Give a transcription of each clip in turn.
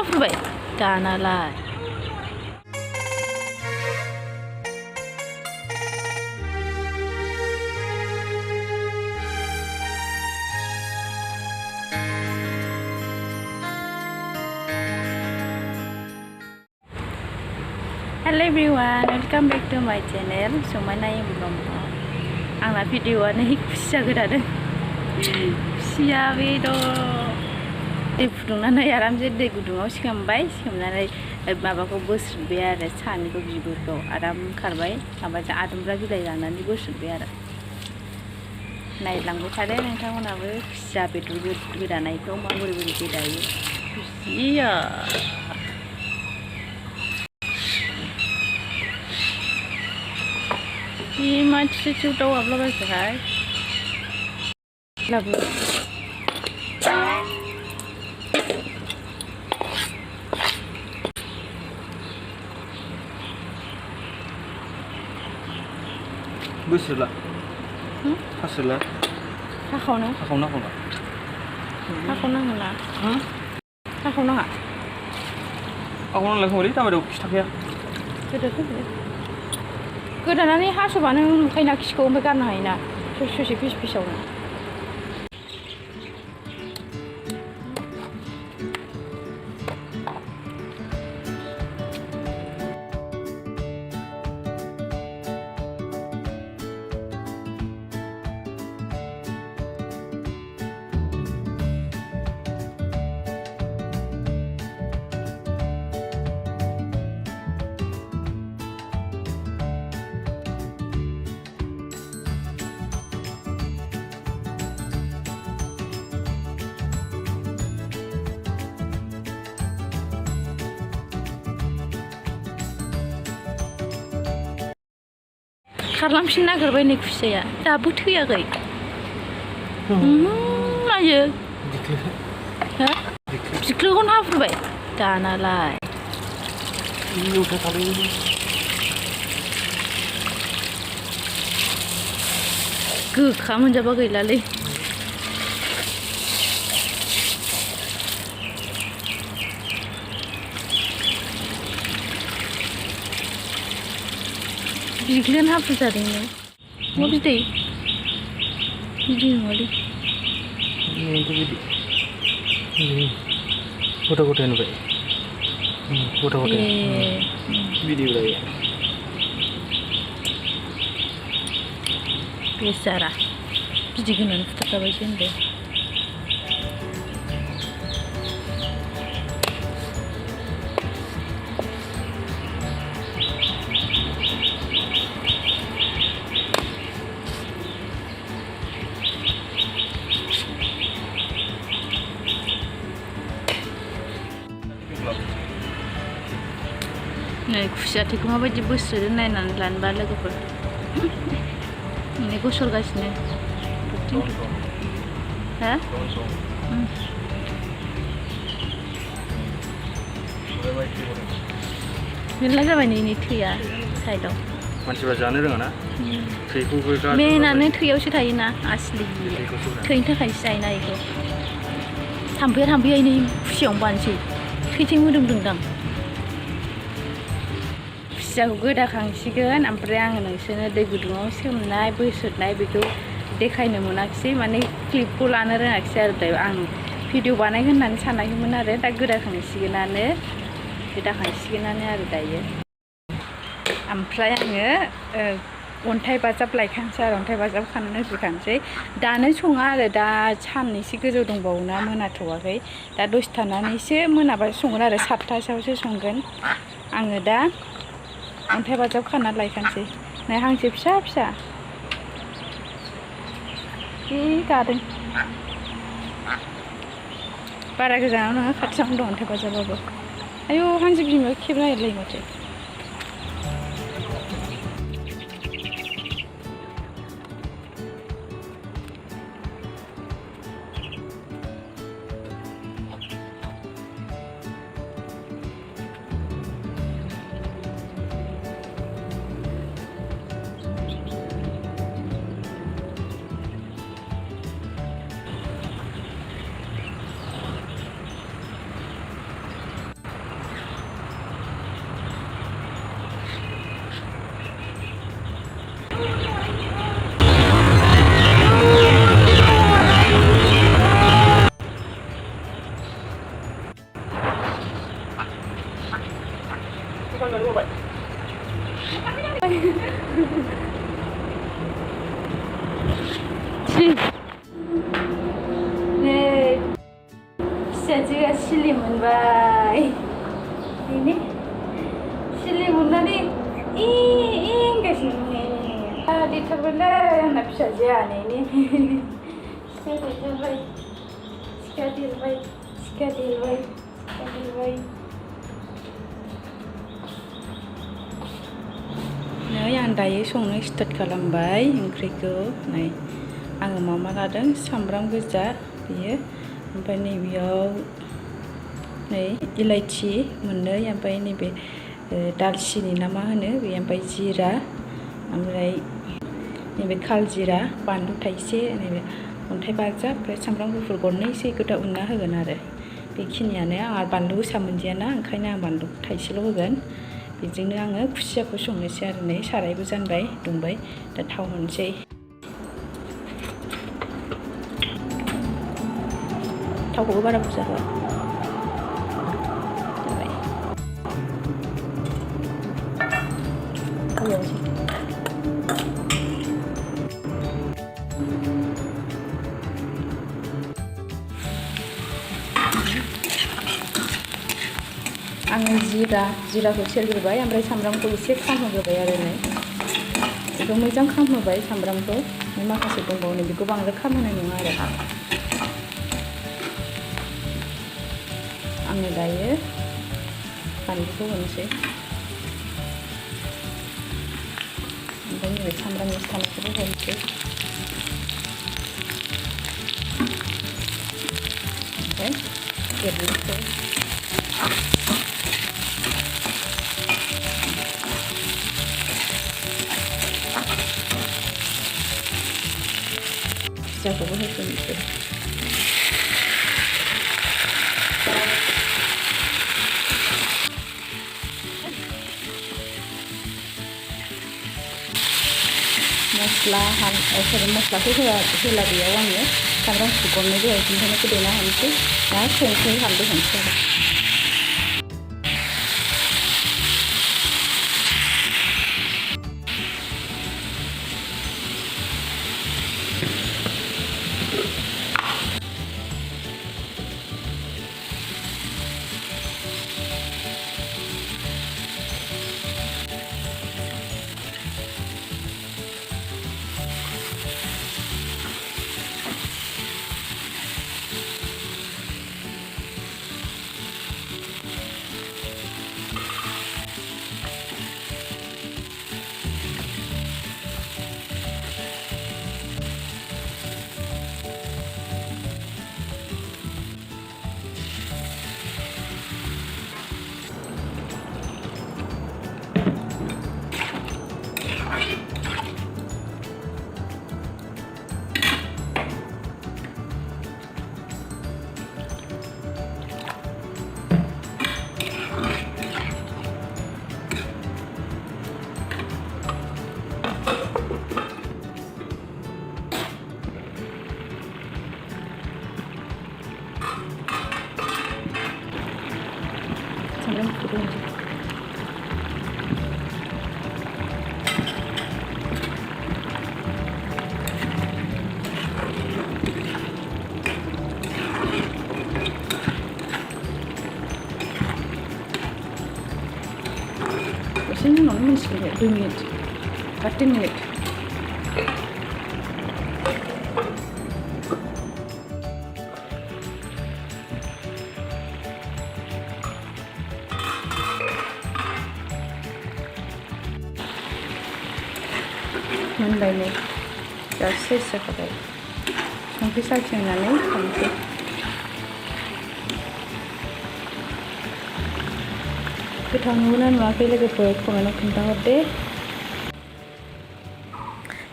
हाफ्रुबाय दानालाय Hello everyone, welcome back to my channel Samaina M Brahma. Angna video ani Kusia godaदों. Kusia bedor. दै फुदुंनानै आरामसे दै गुदुङाव सिखामबाय सिखामनानै माबाखौ बोस्रोदबाय आरो सानिखौ बिगुरखौ आराम खारबाय माबाजों आदुमब्रा बिलाइ लानानै बोस्रोदबाय आरो नायलांबाय थादो नोंथांमोनाबो खुसिया बेदर गोदानायखौ माबोरै बोरै गोदायो खुसिया Ini macam cuci apa lagi kan? Lagu. Busla. Hasla. Hakona. Hakona. Hakona mana? Hakona nggak? Hakona lagi hari tahu dong kisahnya. गोदानानै हास'बानो नुखायोना खिखौ ओमफ्राय गारनो हायोना ससे फिस फिसावनो खारलांफिननो नागिरबाय नै खुसियाया दाबो थैयाखै नायो हो बिख्लोखौनो हाफ्रुबाय दानालाय गोखा मोनजाबा गैलालै बिग्लिन हाफ्रु जादोंनो मा बिदै बिदै नङालै गथा गथा नुबाय गथा गथा बिदै लायो बेसारा बिदै गोनां फुथारजाबायसो होनदों नै खुसियाखौ माबायदि बोस्रोदो नायनानै लानोबा लोगोफोर नै गसरगासिनो हा मेरला जाबाय नै थैया साइडआव मानसिफ्रा जानो रोङा ना थैखौबो मेनानो थैयावसो थायोना आसलि थैनि थाखायसो जायोना बेखौ थाम्फैया नै खुसियावनो बानोसै थैथिं मोदोमदोंदां खुसियाखौ गोदाखांसिगोन ओमफ्राय आङो नोंसोरनो दै गुदुङाव सोमनाय बोस्रोदनाय बेखौ देखायनो मोनाखिसै माने क्लिपखौ लानो रोङाखिसै आरो दायो आं भिडिअ बानायगोन होननानै सानाखैमोन आरो दा गोदाखांसिगोनानो आरो दायो ओमफ्राय आङो अन्थाइ बाजाब लायखानोसै आरो अन्थाइ बाजाब खानानै होखानोसै दानो सङा आरो दा साननैसो गोजौ दंबावोना मोनाथ'वाखै दा दसे थानानैसो मोनाबासो संगोन आरो 7थासोआवसो संगोन आङो दा अन्थाइ बाजाब खानानै लायखानोसै नै हांसो फिसा फिसा गादों बारा गोजानाव नङा खाथियावनो दं अन्थाइ बाजाबाबो आयौ हांसो बिमाया खेबनो नागिरलायो माथो जानायनि सिखा देरबाय नै आं दायो संनो स्टार्ट खालामबाय ओंख्रिखौ नै आङो मा लादों सामब्राम गोजा बेयो ओमफ्राय नैबेयाव नै इलाइचि मोननै ओमफ्राय नैबे दालसिनि ना मा होनो बे ओमफ्राय जिरा ओमफ्राय नैबे कालजिरा बानलु थाइसे नैबे अन्थाइ बाजाब ओमफ्राय सामब्राम गुफुर गरनैसो गोदा उनना होगोन आरो बेखिनियानो आंहा बानलु गोसा मोनजायाना ओंखायनो आं बानलु थाइसेल' होगोन बेजोंनो आङो खुसियाखौ संनोसै आरो नै सारायबो जानबाय दुंबाय दा थाव होनोसै थावखौबो बारा बुरजा होआ आङो जिराखौ सेरग्रोबाय ओमफ्राय सामब्रामखौ एसे खामहोग्रोबाय आरो नै बेखौ मोजां खामहोबाय सामब्रामखौ माखासे दंबावो बेखौ बांद्राय खामहोनाय नङा आरो आङो दायो बानलुखौ होनोसै ओमफ्राय नैबे सामब्राम एसे थानायखौबो होनोसै ओमफ्राय एरनोसै खुसियाखौबो होसननोसै मस्लाखौ होला बेयाव आङो सामब्राम गुफुर गरनै दहाय बिनिखायनो देना होनोसै दा संख्रि हालदै होनोसै आरो सामब्राम गुफुर होनोसै दसेनि उनावनो मोनसिगोन बे 2 मिनिट बा 3 मिनिट मोनबाय नै दा सेस जाखाबाय संख्रि साखिनानै खांसै गोथाव नुगोना नुवाखै लोगोफोर कमेन्टआव खोन्थाहरदे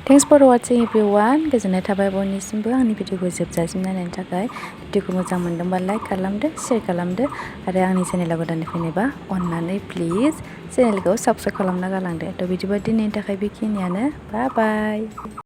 थेंक्स फर वाचिं एभ्रिवान गोजोननाय थाबाय बयनिसिमबो आंनि भिडिअखौ जोबजासिम नायनायनि थाखाय भिडिअखौ मोजां मोनदोंबा लाइक खालामदो शेयार खालामदो आरो आंनि चेनेलाव गोदानै फैनोबा अननानै प्लिज चेनेलखौ साबस्क्राइब खालामना गालांदो थ' बिदिबा दिनैनि थाखाय बेखिनियानो बाय बाय